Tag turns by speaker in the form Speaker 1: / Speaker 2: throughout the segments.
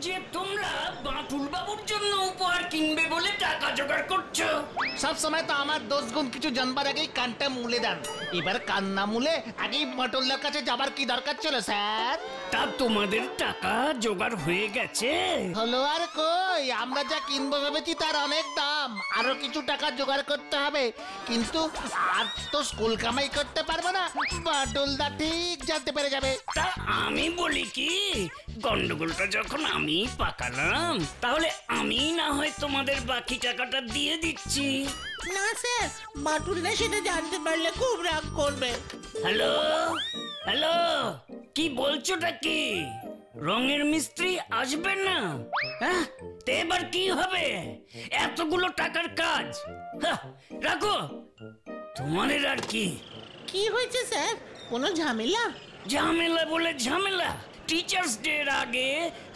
Speaker 1: যে তোমরা বাঁটুল বাবুর জন্য উপহার কিনবে বলে টাকা জোগাড় করছো।
Speaker 2: সব সময় তো আমার দোষ গুণ কিছু জানবার আগেই কানটা মুলে দেন, এবার কান না মুলে আগেই বাটুলদার কাছে যাবার কি দরকার ছিল স্যার?
Speaker 1: তা তোমাদের টাকা জোগাড় হয়ে গেছে?
Speaker 2: হলো আর কই, আমরা যা কিনবো ভেবেছি তার অনেক দাম, আরো কিছু টাকা জোগাড় করতে হবে, কিন্তু আর তো স্কুল কামাই করতে পারবো না, বাটুলদা ঠিক জানতে পেরে যাবে।
Speaker 1: তা আমি বলি কি, গন্ডগোলটা যখন আমি পাকালাম তাহলে আমি না হয় তোমাদের বাকি টাকাটা দিয়ে দিচ্ছি।
Speaker 3: না স্যার, বাটুলদা সেটা জানতে পারলে খুব রাগ করবে।
Speaker 1: হ্যালো হ্যালো, কি বলছোটা কি? রঙের মিস্ত্রি আসবে না? হ্যাঁ, তো এবার কি হবে? এতগুলো টাকার কাজ, রাখো তোমাদের। আর কি
Speaker 3: কি হয়েছে স্যার, কোনো ঝামেলা?
Speaker 1: ঝামেলা বলে ঝামেলা? টিচার্স ডের আগে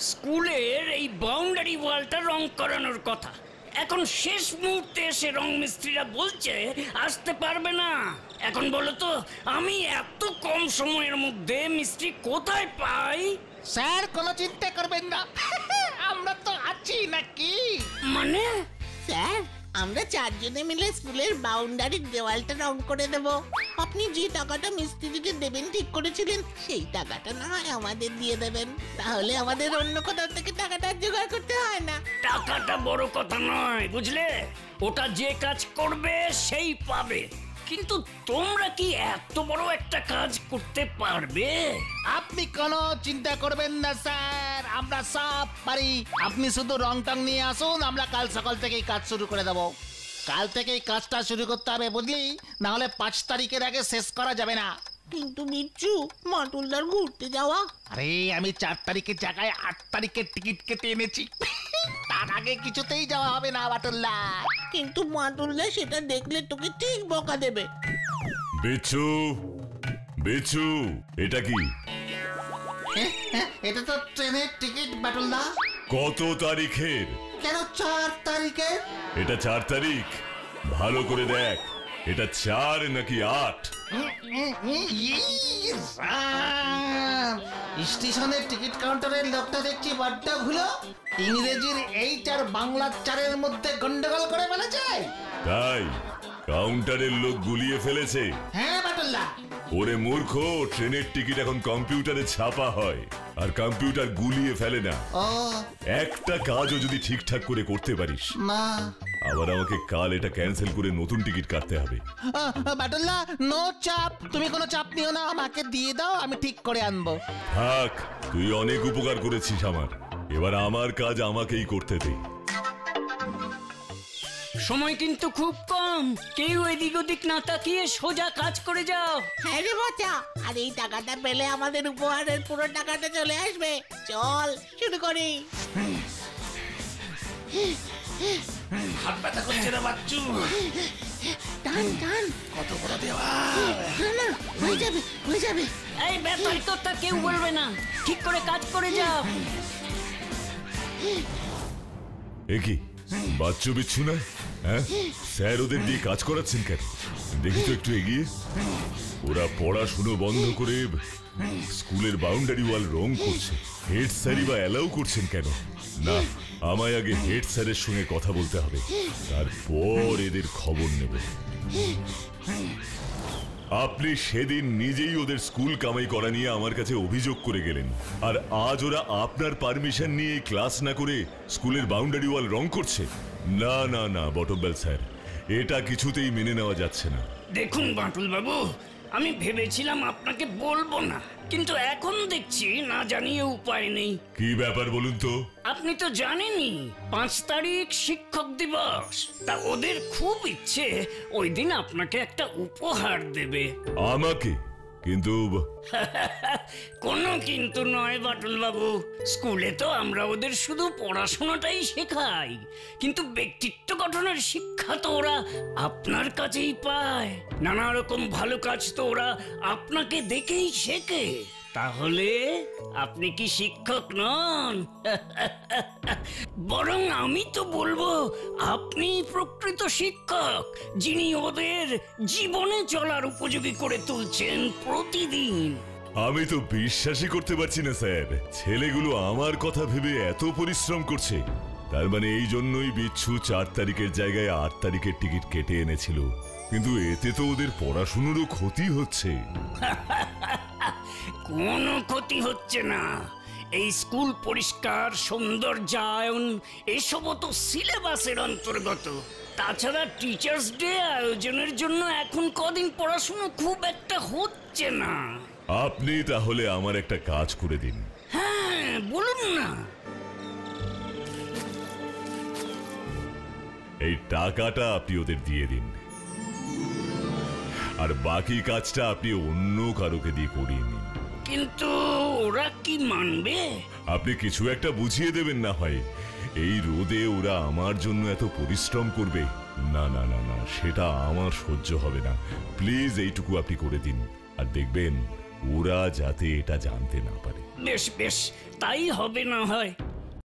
Speaker 1: স্কুলের এই বাউন্ডারি ওয়ালটা রং করানোর কথা, এখন শেষ মুহূর্তে এসে রং মিস্ত্রিরা বলছে আসতে পারবে না। এখন বলো তো, আমি এত কম সময়ের মধ্যে মিস্ত্রি কোথায় পাই?
Speaker 2: স্যার কোনো চিন্তা করবেন না, আমরা তো আছি নাকি।
Speaker 1: মানে?
Speaker 3: স্যার, আমরা চারজনে মিলে স্কুলের বাউন্ডারির দেওয়ালটা রং করে দেব। আপনি যে টাকাটা মিস্ত্রিকে দেবেন ঠিক করেছিলেন, সেই টাকাটা না হয় আমাদের দিয়ে দেবেন, তাহলে আমাদের অন্য কোথাও থেকে টাকাটা জোগাড় করতে হয় না।
Speaker 1: টাকাটা বড় কথা নয়, বুঝলে? ওটা যে কাজ করবে সেই পাবে। কিন্তু তোমরা কি এত বড় একটা কাজ করতে পারবে?
Speaker 2: আপনি কোনো চিন্তা করবেন না স্যার, আমরা সব পারি, আপনি শুধু রং টং নিয়ে আসুন, আমরা কাল সকাল থেকেই কাজ শুরু করে দেবো। কাল থেকেই কাজটা শুরু করতে হবে বুঝলি, না হলে 5 তারিখের আগে শেষ করা যাবে না।
Speaker 3: কিন্তু বিচ্ছু, বাটুলদার ঘুরতে যাওয়া।
Speaker 2: আরে আমি 4 তারিখের জায়গায় 8 তারিখের টিকিট কেটে এনেছি, তার আগে কিছুতেই যাওয়া হবে না বাটুল্লা।
Speaker 3: কিন্তু বাটুলদা সেটা দেখলে তোকে ঠিক বকা দেবে।
Speaker 4: বিচ্ছু, বিচ্ছু, এটা কি?
Speaker 2: এটা তো ট্রেনের টিকিট বাটুলদা।
Speaker 4: কত তারিখের?
Speaker 2: কেন 4 তারিখের?
Speaker 4: এটা 4 তারিখ, ভালো করে দেখ, এটা 4 নাকি 8?
Speaker 2: স্টেশনের টিকিট কাউন্টারের লোকটা দেখছি বড্ড ভুলো, ইংরেজির 8 আর বাংলার 4-এর মধ্যে গন্ডগোল করে ফেলেছে।
Speaker 4: তাই কাউন্টারের লোক গুলিয়ে ফেলেছে?
Speaker 2: হ্যাঁ বাটুল্লা।
Speaker 4: ওরে মূর্খ, ট্রেনের টিকিট এখন কম্পিউটারে ছাপা হয়, আর কম্পিউটার গুলিয়ে ফেলে না।
Speaker 2: ও
Speaker 4: একটা কাজও যদি ঠিকঠাক করে করতে পারিস,
Speaker 2: না
Speaker 4: আবার আমাকে কাল এটা ক্যান্সেল করে নতুন টিকিট কাটতে হবে।
Speaker 2: বাটুল্লা, নো চাপ, তুমি কোনো চাপ নিও না, আমাকে দিয়ে দাও, আমি ঠিক করে আনবো।
Speaker 4: থাক, তুই অনেক উপকার করেছিস আমার, এবার আমার কাজ আমাকেই করতে দে।
Speaker 1: সময় কিন্তু খুব কম, কেউ এদিক ওদিক না তাকিয়ে সোজা কাজ করে যাও।
Speaker 3: হ্যাঁ রে বাচ্চা, আর এই টাকাটা পেলে আমাদের উপহারের পুরো টাকাটা চলে আসবে। চল শুরু করি।
Speaker 2: হাত ব্যথা করছে রে বাচ্চু।
Speaker 3: টান টান,
Speaker 2: কত বড় দেওয়া।
Speaker 3: না না, হয়ে যাবে হয়ে যাবে।
Speaker 1: এই ব্যাপার তো তা কেউ বলবে না, ঠিক করে কাজ করে যাও।
Speaker 4: এ কি বাচ্চু বিচ্ছু না? হ্যাঁ, স্যার ওদের দিয়ে কাজ করাচ্ছেন কেন? দেখি তো একটু এগিয়ে। ওরা পড়াশুনো বন্ধ করে স্কুলের বাউন্ডারি ওয়াল রং করছে, হেড স্যারই বা অ্যালাউ করছেন কেন? না, আমায় আগে হেড স্যারের সঙ্গে কথা বলতে হবে, তারপর এদের খবর নেব। আপনি সেদিন নিজেই ওদের স্কুল কামাই করা নিয়ে আমার কাছে অভিযোগ করে গেলেন, আর আজ ওরা আপনার পারমিশন নিয়ে ক্লাস না করে স্কুলের বাউন্ডারি ওয়াল রং করছে। না না না বটমবেল স্যার, এটা কিছুতেই মেনে নেওয়া যাচ্ছে না।
Speaker 1: দেখুন বাঁটুল বাবু, আমি ভেবেছিলাম আপনাকে বলবো না, কিন্তু এখন দেখছি না জানিয়ে উপায় নেই।
Speaker 4: কি ব্যাপার বলুন তো?
Speaker 1: আপনি তো জানেনই 5 তারিখ শিক্ষক দিবস, তা ওদের খুব ইচ্ছে ওই দিন আপনাকে একটা উপহার দেবে।
Speaker 4: আমাকে? কিন্তু
Speaker 1: কোনো কিন্তু নয় বাটুল বাবু, স্কুলে তো আমরা ওদের শুধু পড়াশোনাটাই শেখাই, কিন্তু ব্যক্তিত্ব গঠনের শিক্ষা তো ওরা আপনার কাছেই পায়। নানা রকম ভালো কাজ তো ওরা আপনাকে দেখেই শেখে। তাহলে আপনি কি শিক্ষক নন? বরং আমি তো বলবো আপনি প্রকৃত শিক্ষক, যিনি ওদের জীবনে চলার উপযোগী করে তুলছেন প্রতিদিন।
Speaker 4: আমি তো বিশ্বাসই করতে পারছি না স্যার, ছেলেগুলো আমার কথা ভেবে এত পরিশ্রম করছে। তার মানে এই জন্যই বিচ্ছু 4 তারিখের জায়গায় 8 তারিখের টিকিট কেটে এনেছিল, কিন্তু এতে তো ওদের পড়াশুনোরও ক্ষতি হচ্ছে।
Speaker 1: কোনো ক্ষতি হচ্ছে না। এই স্কুল পরিষ্কার, সৌন্দর্যায়ন এসবও তো সিলেবাসের অন্তর্গত। তাছাড়া টিচার্স ডে আয়োজনের জন্য এখন কদিন পড়াশোনা খুব একটা হচ্ছে না।
Speaker 4: আপনি তাহলে আমার একটা কাজ করে দিন।
Speaker 1: হ্যাঁ, বলুন না।
Speaker 4: এই টাকাটা আপনি ওদের দিয়ে দিন, আর বাকি কাজটা আপনি অন্য কারোকে দিয়ে করিয়ে নিন।
Speaker 1: কিন্তু ওরা কি মানবে?
Speaker 4: আপনি কিছু একটা বুঝিয়ে দেবেন না হয়। এই রোদে ওরা আমার জন্য এত পরিশ্রম করবে? না না না না, সেটা আমার সহ্য হবে না। প্লিজ এইটুকু আপনি করে দিন, আর দেখবেন ওরা যাতে এটা জানতে না পারে।
Speaker 1: বেশ বেশ, তাই হবে না হয়।